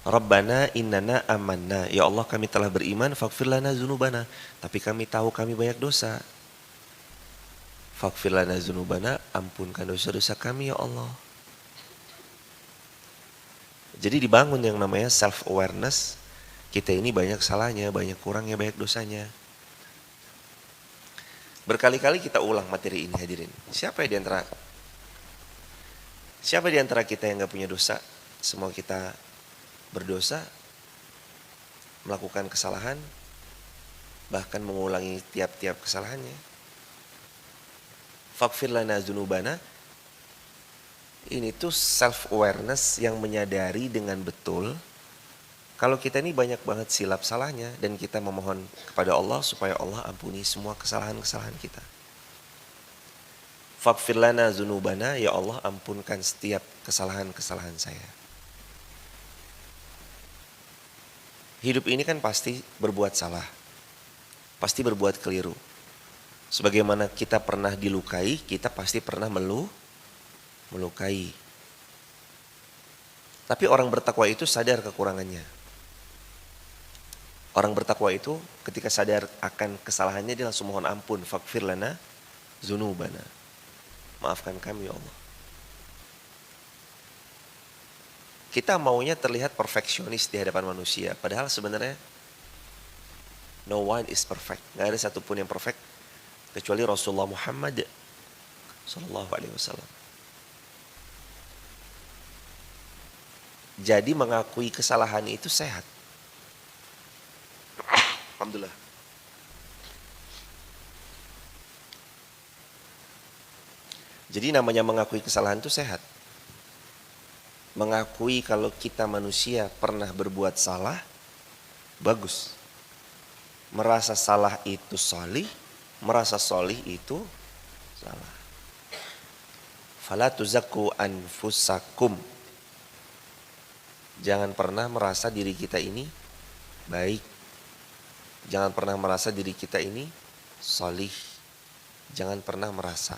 Rabbana innana amanna. Ya Allah, kami telah beriman, faghfir lana dzunubana. Tapi kami tahu kami banyak dosa. Faghfir lana dzunubana, ampunkan dosa-dosa kami ya Allah. Jadi dibangun yang namanya self awareness. Kita ini banyak salahnya, banyak kurangnya, banyak dosanya. Berkali-kali kita ulang materi ini hadirin. Siapa di antara kita yang gak punya dosa? Semua kita berdosa, melakukan kesalahan, bahkan mengulangi tiap-tiap kesalahannya. Faghfir lana dzunubana. Ini tuh self awareness yang menyadari dengan betul kalau kita ini banyak banget silap salahnya, dan kita memohon kepada Allah supaya Allah ampuni semua kesalahan-kesalahan kita. Faghfir lana dzunubana, ya Allah ampunkan setiap kesalahan-kesalahan saya. Hidup ini kan pasti berbuat salah, pasti berbuat keliru. Sebagaimana kita pernah dilukai, kita pasti pernah melukai. Tapi orang bertakwa itu sadar kekurangannya. Orang bertakwa itu ketika sadar akan kesalahannya, dia langsung mohon ampun. Faghfir lana dzunubana. Maafkan kami ya Allah. Kita maunya terlihat perfeksionis di hadapan manusia. Padahal sebenarnya no one is perfect. Gak ada satupun yang perfect kecuali Rasulullah Muhammad Sallallahu Alaihi Wasallam. Jadi mengakui kesalahan itu sehat. Alhamdulillah. Jadi namanya mengakui kesalahan itu sehat. Mengakui kalau kita manusia pernah berbuat salah, bagus. Merasa salah itu sholih, merasa sholih itu salah. Fala tuzakku anfusakum. Jangan pernah merasa diri kita ini baik. Jangan pernah merasa diri kita ini sholih. Jangan pernah merasa.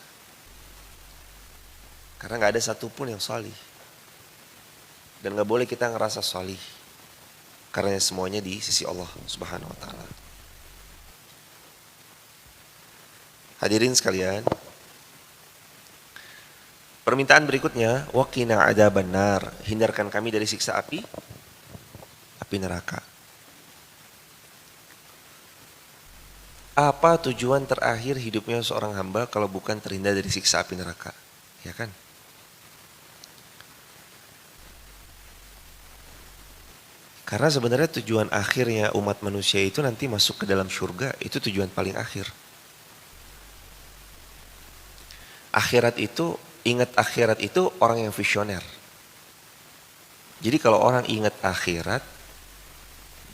Karena gak ada satupun yang sholih. Dan gak boleh kita ngerasa sholih. Karena semuanya di sisi Allah Subhanahu Wa Ta'ala. Hadirin sekalian, permintaan berikutnya, waqina adzabannar, hindarkan kami dari siksa api neraka. Apa tujuan terakhir hidupnya seorang hamba kalau bukan terhindar dari siksa api neraka? Ya kan? Karena sebenarnya tujuan akhirnya umat manusia itu nanti masuk ke dalam surga, itu tujuan paling akhir. Akhirat itu, ingat akhirat itu orang yang visioner. Jadi kalau orang ingat akhirat,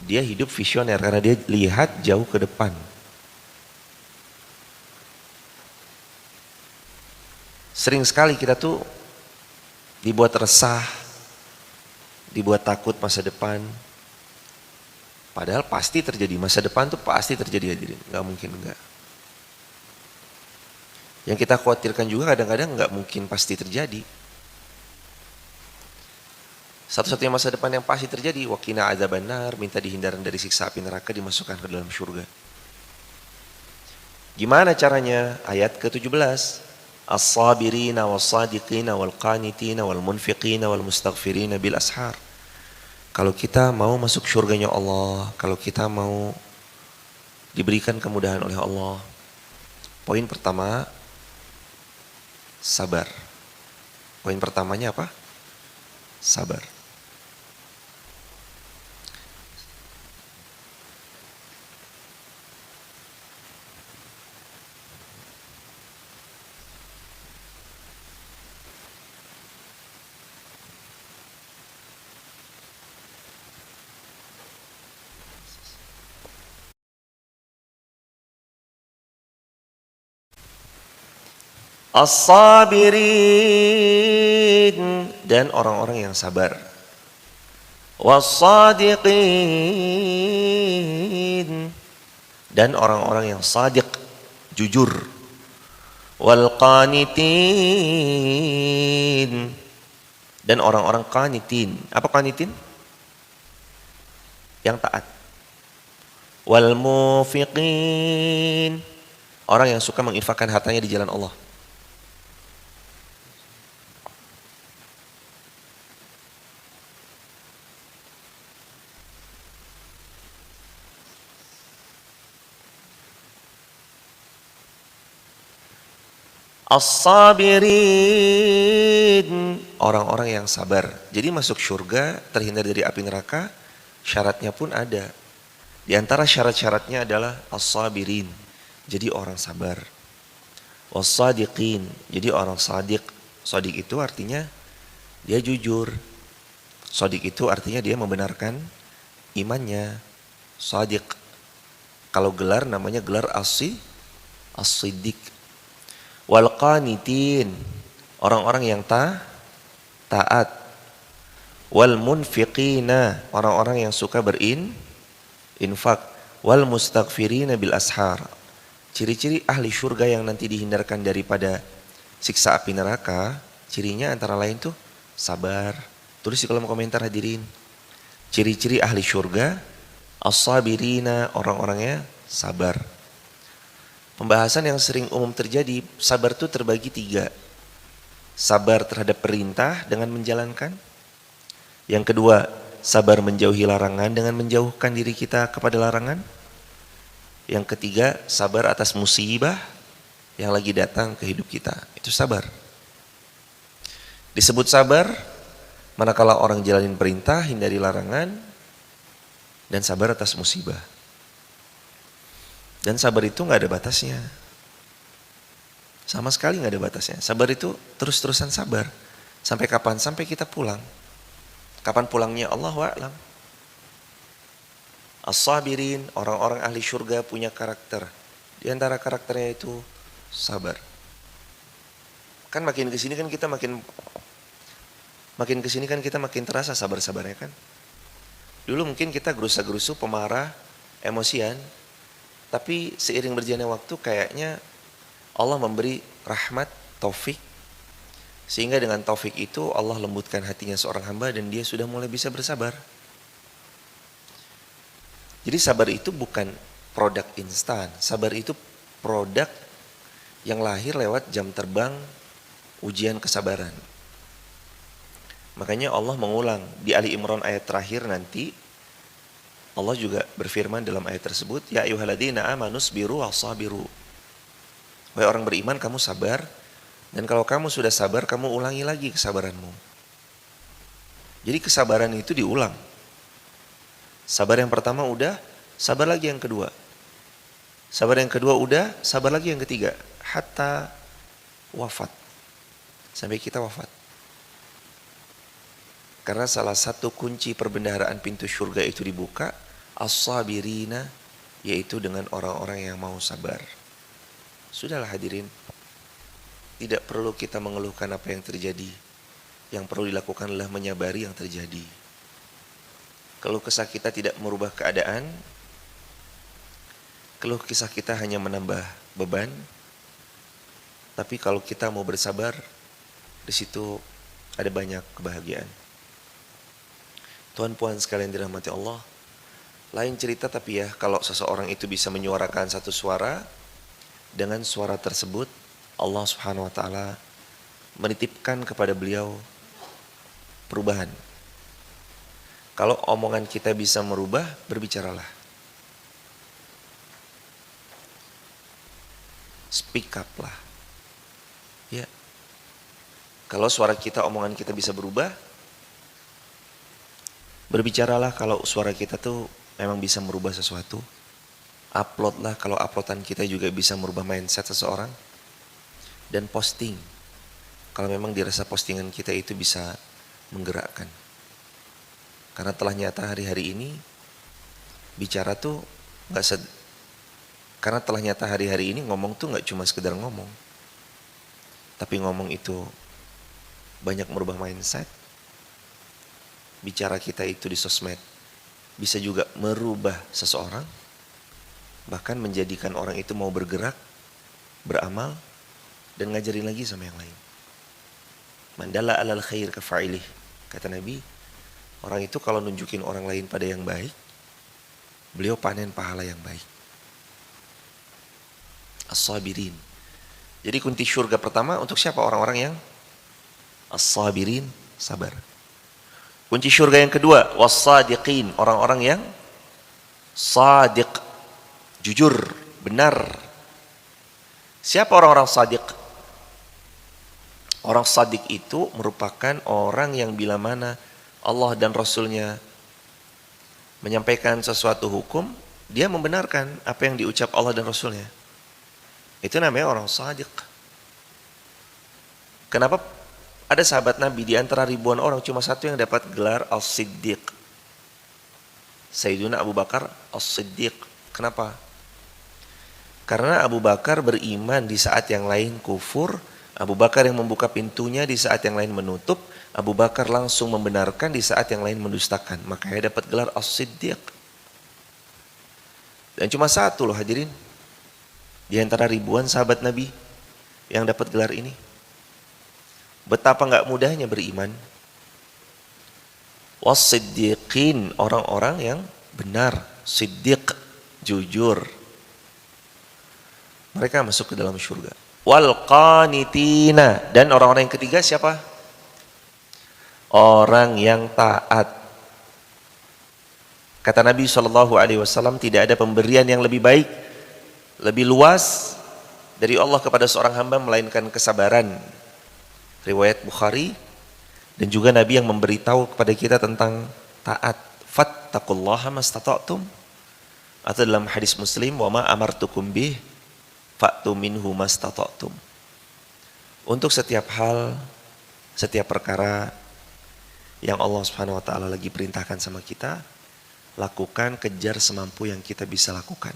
dia hidup visioner karena dia lihat jauh ke depan. Sering sekali kita tuh dibuat resah, dibuat takut masa depan. Padahal pasti terjadi, masa depan tuh pasti terjadi hadirin, gak mungkin enggak. Yang kita khawatirkan juga kadang-kadang gak mungkin pasti terjadi. Satu-satunya masa depan yang pasti terjadi, waqina adzabannar, minta dihindarkan dari siksa api neraka, dimasukkan ke dalam surga. Gimana caranya? Ayat ke-17. As-sabirina was-sadiqina wal-qanitina wal-munfiqina wal-mustaghfirina bil ashar. Kalau kita mau masuk surganya Allah, kalau kita mau diberikan kemudahan oleh Allah, poin pertama, sabar. Poin pertamanya apa? Sabar. As-sabirin, dan orang-orang yang sabar. Was-sadiqin, dan orang-orang yang sadiq, jujur. Wal-qanitin, dan orang-orang qanitin. Apa qanitin? yang taat. Wal mufiqin, orang yang suka menginfakkan hartanya di jalan Allah. As-sabirin, orang-orang yang sabar. Jadi masuk surga, terhindar dari api neraka, syaratnya pun ada. Di antara syarat-syaratnya adalah as-sabirin, jadi orang sabar. Was-sadiqin, jadi orang sadiq. Sadiq itu artinya dia jujur. Sadiq itu artinya dia membenarkan imannya. Sadiq. Kalau gelar namanya gelar as-siddiq. Wal qanitin, orang-orang yang taat. Wal munfiqina, orang-orang yang suka infak. Wal mustaghfirina bil ashar. Ciri-ciri ahli surga yang nanti dihindarkan daripada siksa api neraka, cirinya antara lain tuh sabar. Tulis di kolom komentar hadirin. Ciri-ciri ahli surga, as-sabirina, orang-orangnya sabar. Pembahasan yang sering umum terjadi, sabar itu terbagi 3. Sabar terhadap perintah dengan menjalankan. Yang kedua, sabar menjauhi larangan dengan menjauhkan diri kita kepada larangan. Yang ketiga, sabar atas musibah yang lagi datang ke hidup kita. Itu sabar. Disebut sabar manakala orang jalanin perintah, hindari larangan, dan sabar atas musibah. Dan sabar itu gak ada batasnya. Sama sekali gak ada batasnya. Sabar itu terus-terusan sabar. Sampai kapan? Sampai kita pulang. Kapan pulangnya? Allahu a'lam. As-sabirin, orang-orang ahli surga punya karakter. Di antara karakternya itu sabar. Kan makin kesini kan kita makin terasa sabar-sabarnya kan. Dulu mungkin kita gerusa-gerusu, pemarah, emosian. Tapi seiring berjalannya waktu kayaknya Allah memberi rahmat, taufik. Sehingga dengan taufik itu Allah lembutkan hatinya seorang hamba dan dia sudah mulai bisa bersabar. Jadi sabar itu bukan produk instan. Sabar itu produk yang lahir lewat jam terbang ujian kesabaran. Makanya Allah mengulang di Ali Imran ayat terakhir nanti. Allah juga berfirman dalam ayat tersebut, ya ayyuhalladzina amanu sabiru wasabiru. Wahai orang beriman, kamu sabar, dan kalau kamu sudah sabar, kamu ulangi lagi kesabaranmu. Jadi kesabaran itu diulang. Sabar yang pertama udah, sabar lagi yang kedua. Sabar yang kedua udah, sabar lagi yang ketiga. Hatta wafat. Sampai kita wafat. Karena salah satu kunci perbendaharaan pintu surga itu dibuka, as-sabirina, yaitu dengan orang-orang yang mau sabar. Sudahlah hadirin, tidak perlu kita mengeluhkan apa yang terjadi. Yang perlu dilakukan adalah menyabari yang terjadi. Keluh kesah kita tidak merubah keadaan, keluh kesah kita hanya menambah beban. Tapi kalau kita mau bersabar, di situ ada banyak kebahagiaan. Tuhan puan sekalian dirahmati Allah, lain cerita tapi ya kalau seseorang itu bisa menyuarakan satu suara, dengan suara tersebut Allah Subhanahu wa taala menitipkan kepada beliau perubahan. Kalau omongan kita bisa merubah, berbicaralah. Speak up lah. Ya. Kalau suara kita, omongan kita bisa berubah, berbicaralah kalau suara kita tuh memang bisa merubah sesuatu. Uploadlah kalau uploadan kita juga bisa merubah mindset seseorang. Dan posting kalau memang dirasa postingan kita itu bisa menggerakkan. Karena telah nyata hari-hari ini bicara tuh karena telah nyata hari-hari ini ngomong tuh gak cuma sekedar ngomong. Tapi ngomong itu banyak merubah mindset. Bicara kita itu di sosmed bisa juga merubah seseorang, bahkan menjadikan orang itu mau bergerak, beramal, dan ngajarin lagi sama yang lain. Mandala alal khair kafa'ilih. Kata Nabi, orang itu kalau nunjukin orang lain pada yang baik, beliau panen pahala yang baik. As-sabirin. Jadi kunci surga pertama untuk siapa? Orang-orang yang as-sabirin, sabar. Kunci surga yang kedua, was-sadiqin, orang-orang yang sadiq, jujur, benar. Siapa orang-orang sadiq? Orang sadiq itu merupakan orang yang bila mana Allah dan Rasulnya menyampaikan sesuatu hukum, dia membenarkan apa yang diucap Allah dan Rasulnya. Itu namanya orang sadiq. Kenapa ada sahabat Nabi di antara ribuan orang cuma satu yang dapat gelar As-Siddiq? Sayyiduna Abu Bakar As-Siddiq. Kenapa? Karena Abu Bakar beriman di saat yang lain kufur, Abu Bakar yang membuka pintunya di saat yang lain menutup, Abu Bakar langsung membenarkan di saat yang lain mendustakan. Makanya dapat gelar As-Siddiq. Dan cuma satu loh hadirin. Di antara ribuan sahabat Nabi yang dapat gelar ini. Betapa enggak mudahnya beriman. Was-siddiqin, orang-orang yang benar, siddiq, jujur. Mereka masuk ke dalam surga. Wal qanitina, dan orang-orang yang ketiga siapa? Orang yang taat. Kata Nabi SAW, tidak ada pemberian yang lebih baik, lebih luas dari Allah kepada seorang hamba melainkan kesabaran. Riwayat Bukhari. Dan juga Nabi yang memberitahu kepada kita tentang taat. Fattaqullaha mastata'tum. Atau dalam hadis Muslim, wa ma amartukum bih fa'tu minhu mastata'tum. Untuk setiap hal, setiap perkara yang Allah Subhanahu wa taala lagi perintahkan sama kita, lakukan, kejar semampu yang kita bisa lakukan.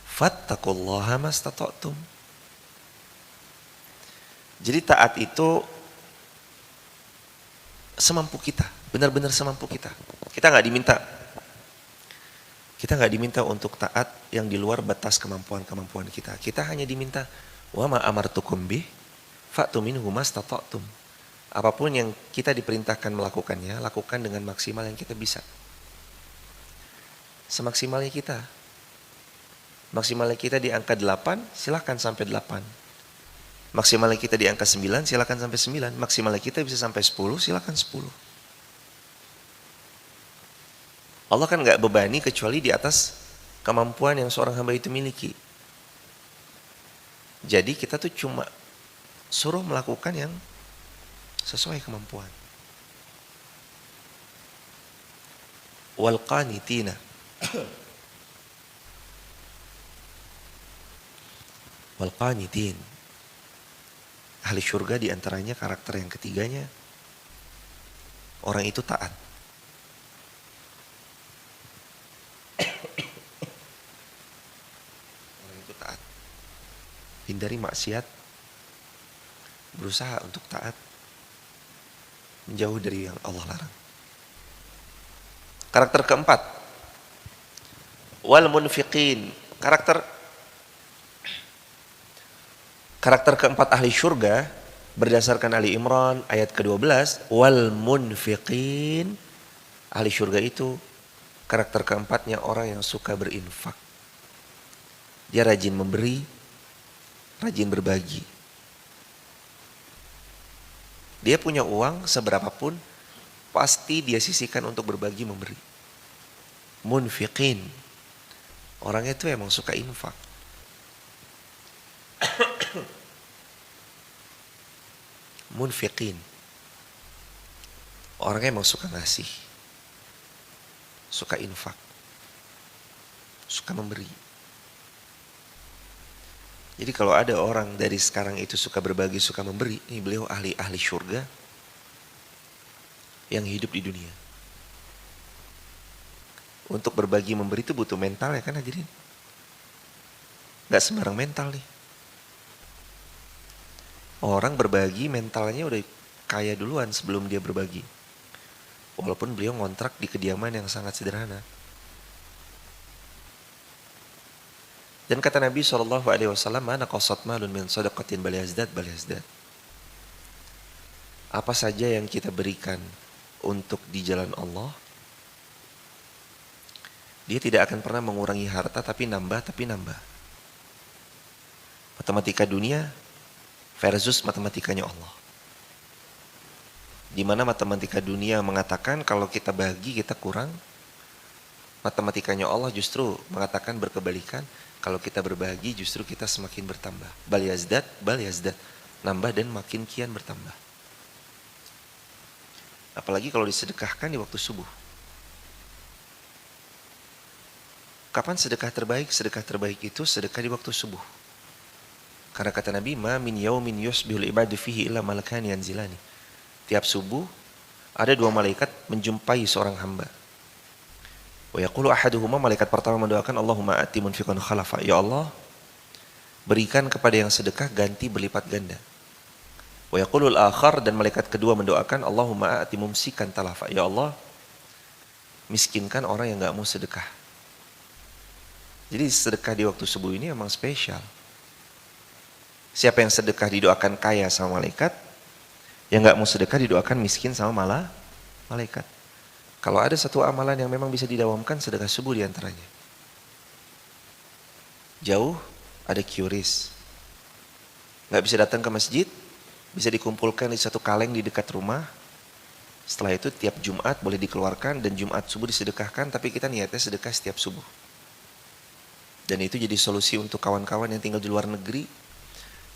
Fattaqullaha mastata'tum. Jadi taat itu semampu kita, benar-benar semampu kita. Kita nggak diminta untuk taat yang di luar batas kemampuan kita. Kita hanya diminta wa ma amartukum bih fa'tu minhu mastata'tum. Apapun yang kita diperintahkan melakukannya, lakukan dengan maksimal yang kita bisa. Semaksimalnya kita. Maksimalnya kita di angka 8, silakan sampai 8. Maksimalnya kita di angka 9, silakan sampai 9. Maksimalnya kita bisa sampai 10, silakan 10. Allah kan gak bebani kecuali di atas kemampuan yang seorang hamba itu miliki. Jadi kita tuh cuma suruh melakukan yang sesuai kemampuan. Wal qanitina. Wal qanitin. Ahli syurga diantaranya karakter yang ketiganya, orang itu taat. Orang itu taat. Hindari maksiat, berusaha untuk taat, menjauh dari yang Allah larang. Karakter keempat, wal munfiqin. Karakter keempat ahli syurga berdasarkan Ali Imran ayat ke-12, wal munfiqin. Ahli syurga itu karakter keempatnya orang yang suka berinfak. Dia rajin memberi, rajin berbagi. Dia punya uang seberapapun, pasti dia sisihkan untuk berbagi, memberi. Munfiqin. Orangnya itu emang suka infak. Munfiqin. Orangnya emang suka ngasih. Suka infak. Suka memberi. Jadi kalau ada orang dari sekarang itu suka berbagi, suka memberi, ini beliau ahli syurga yang hidup di dunia. Untuk berbagi memberi itu butuh mental ya kan hadirin? Gak sembarang mental nih. Orang berbagi mentalnya udah kaya duluan sebelum dia berbagi. Walaupun beliau ngontrak di kediaman yang sangat sederhana. Dan kata Nabi SAW, mana qasat malun min sadaqatin bal yazdad. Apa saja yang kita berikan untuk di jalan Allah, Dia tidak akan pernah mengurangi harta tapi nambah. Matematika dunia versus matematikanya Allah. Di mana matematika dunia mengatakan kalau kita bagi kita kurang, matematikanya Allah justru mengatakan berkebalikan, kalau kita berbagi justru kita semakin bertambah. Bal yazdad, nambah dan makin kian bertambah. Apalagi kalau disedekahkan di waktu subuh. Kapan sedekah terbaik? Sedekah terbaik itu sedekah di waktu subuh. Karena kata Nabi, ma min yaumin yusbihul ibadu fihi illa malakani yanzilani. Tiap subuh ada 2 malaikat menjumpai seorang hamba. Wa yaqulu ahaduhuma, malaikat pertama mendoakan, Allahumma ati munfiqan khalafa. Ya Allah, berikan kepada yang sedekah ganti berlipat ganda. Wa yaqulu al-akhar, dan malaikat kedua mendoakan, Allahumma ati mumsikan talafa. Ya Allah, miskinkan orang yang enggak mau sedekah. Jadi sedekah di waktu subuh ini memang spesial. Siapa yang sedekah didoakan kaya sama malaikat, yang enggak mau sedekah didoakan miskin sama malaikat. Kalau ada satu amalan yang memang bisa didawamkan, sedekah subuh diantaranya. Jauh, ada QRIS. Nggak bisa datang ke masjid, bisa dikumpulkan di satu kaleng di dekat rumah. Setelah itu tiap Jumat boleh dikeluarkan dan Jumat subuh disedekahkan, tapi kita niatnya sedekah setiap subuh. Dan itu jadi solusi untuk kawan-kawan yang tinggal di luar negeri,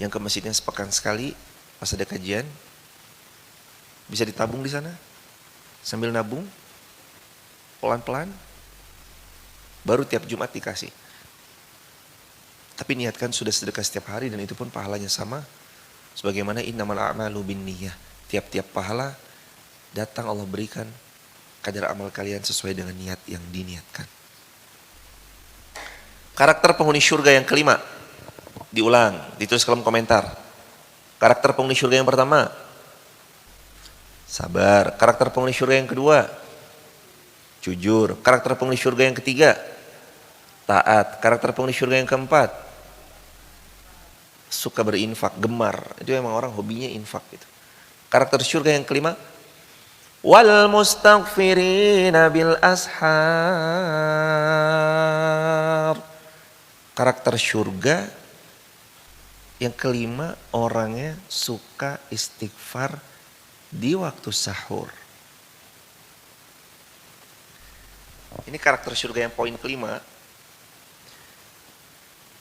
yang ke masjidnya sepekan sekali, pas ada kajian, bisa ditabung di sana, sambil nabung, pelan-pelan, baru tiap Jumat dikasih. Tapi niatkan sudah sedekah setiap hari dan itu pun pahalanya sama. Sebagaimana innamal a'malu binniyah. Tiap-tiap pahala datang Allah berikan kadar amal kalian sesuai dengan niat yang diniatkan. Karakter penghuni surga yang kelima. Diulang, ditulis kolom komentar. Karakter penghuni surga yang pertama, sabar. Karakter penghuni surga yang kedua, jujur. Karakter penghuni surga yang ketiga, taat. Karakter penghuni surga yang keempat, suka berinfak, gemar. Itu memang orang hobinya infak gitu. Karakter surga yang kelima, wal mustaghfirina bil ashar. Karakter surga yang kelima, orangnya suka istighfar di waktu sahur. Ini karakter surga yang poin kelima.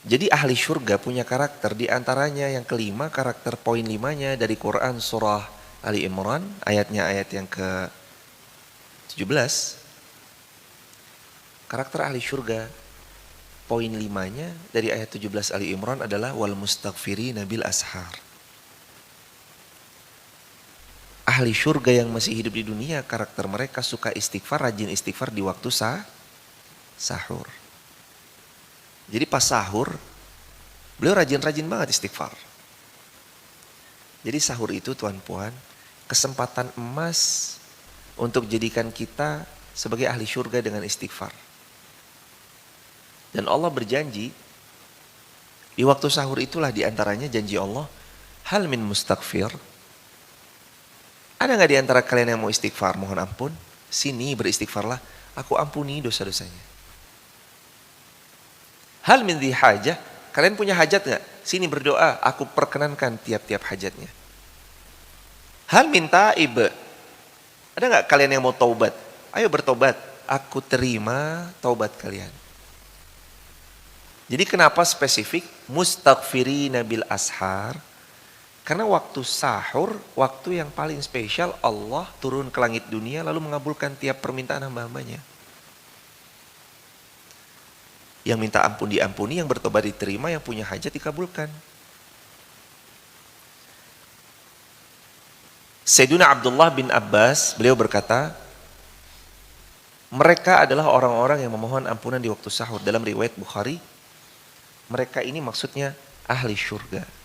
Jadi ahli surga punya karakter, di antaranya yang kelima, karakter poin limanya dari Quran surah Ali Imran, ayat yang ke-17. Karakter ahli surga poin limanya dari ayat 17 Ali Imran adalah wal mustaghfirina bil ashar. Ahli surga yang masih hidup di dunia, karakter mereka suka istighfar, rajin istighfar di waktu sahur. Jadi pas sahur, beliau rajin-rajin banget istighfar. Jadi sahur itu tuan puan, kesempatan emas untuk jadikan kita sebagai ahli surga dengan istighfar. Dan Allah berjanji, di waktu sahur itulah diantaranya janji Allah, hal min mustaghfir. Ada gak diantara kalian yang mau istighfar, mohon ampun? Sini beristighfarlah, aku ampuni dosa-dosanya. Hal min dhi hajah, kalian punya hajat gak? Sini berdoa, aku perkenankan tiap-tiap hajatnya. Hal min taib, ada gak kalian yang mau taubat? Ayo bertobat, aku terima taubat kalian. Jadi kenapa spesifik mustaghfirina bil ashar? Karena waktu sahur, waktu yang paling spesial, Allah turun ke langit dunia lalu mengabulkan tiap permintaan hamba-hambanya. Yang minta ampun diampuni, yang bertobat diterima, yang punya hajat dikabulkan. Sayyiduna Abdullah bin Abbas, beliau berkata, mereka adalah orang-orang yang memohon ampunan di waktu sahur. Dalam riwayat Bukhari, mereka ini maksudnya ahli surga.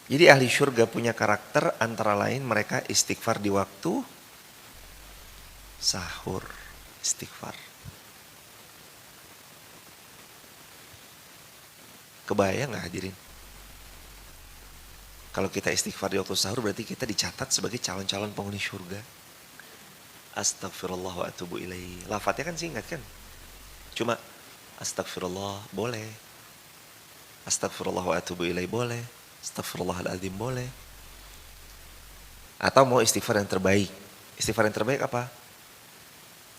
Jadi ahli surga punya karakter antara lain mereka istighfar di waktu sahur. Istighfar. Kebayang gak hadirin? Kalau kita istighfar di waktu sahur berarti kita dicatat sebagai calon-calon penghuni surga. Astagfirullah wa atubu ilaih. Lafadznya kan singkat kan? Cuma astagfirullah boleh. Astagfirullah wa atubu ilaih boleh. Astagfirullahaladzim boleh. Atau mau istighfar yang terbaik. Istighfar yang terbaik apa?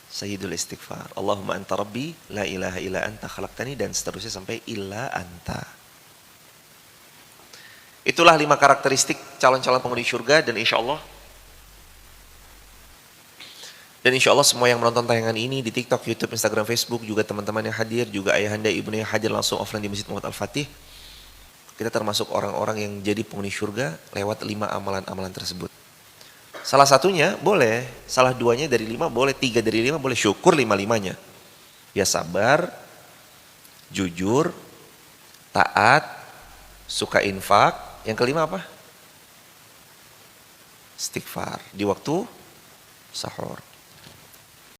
Sayyidul istighfar. Allahumma anta rabbi, la ilaha illa anta khalaqtani, dan seterusnya sampai illa anta. Itulah 5 karakteristik calon-calon penghuni surga, dan insya Allah semua yang menonton tayangan ini di TikTok, YouTube, Instagram, Facebook, juga teman-teman yang hadir, juga ayahanda, ibunda yang hadir langsung offline di Masjid Muhammad Al-Fatih, kita termasuk orang-orang yang jadi penghuni surga lewat 5 amalan-amalan tersebut. Salah satunya boleh, salah 2-nya dari 5 boleh, 3 dari 5 boleh, syukur 5-5-nya. Ya sabar, jujur, taat, suka infak. Yang kelima apa? Istighfar di waktu sahur.